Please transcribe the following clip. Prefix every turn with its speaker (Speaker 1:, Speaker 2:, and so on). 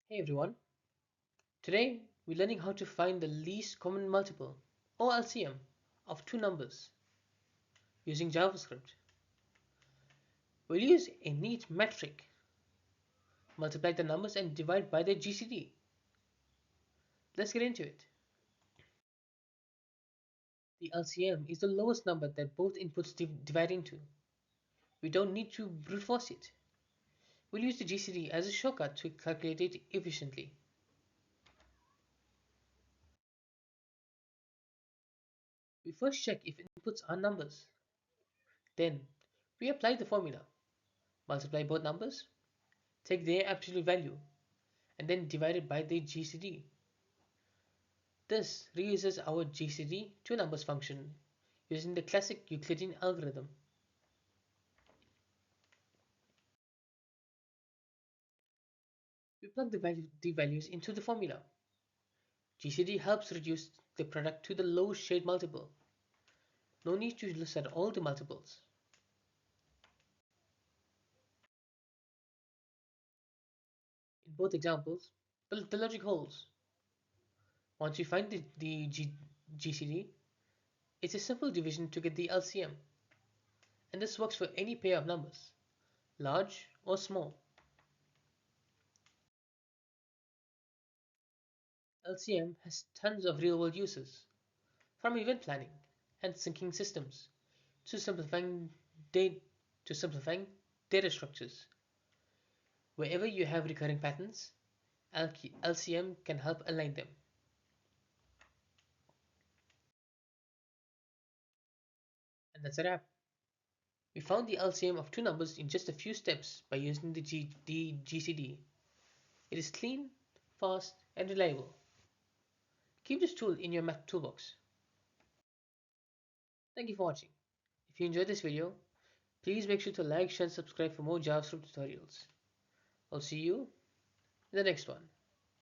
Speaker 1: Hey everyone, today we're learning how to find the least common multiple or LCM of two numbers using JavaScript. We'll use a neat metric, multiply the numbers and divide by their GCD. Let's get into it. The LCM is the lowest number that both inputs divide into. We don't need to brute force it. We'll use the GCD as a shortcut to calculate it efficiently. We first check if inputs are numbers. Then we apply the formula. Multiply both numbers, take their absolute value, and then divide it by the GCD. This reuses our GCD to numbers function using the classic Euclidean algorithm. We plug the values into the formula. GCD helps reduce the product to the lowest shade multiple. No need to list out all the multiples. In both examples, the logic holds. Once you find the GCD, it's a simple division to get the LCM. And this works for any pair of numbers, large or small. LCM has tons of real-world uses, from event planning and syncing systems to da- simplifying data structures. Wherever you have recurring patterns, LCM can help align them. And that's a wrap. We found the LCM of two numbers in just a few steps by using the GCD. It is clean, fast, and reliable. Keep this tool in your math toolbox. Thank you for watching. If you enjoyed this video, please make sure to like, share, and subscribe for more JavaScript tutorials. I'll see you in the next one.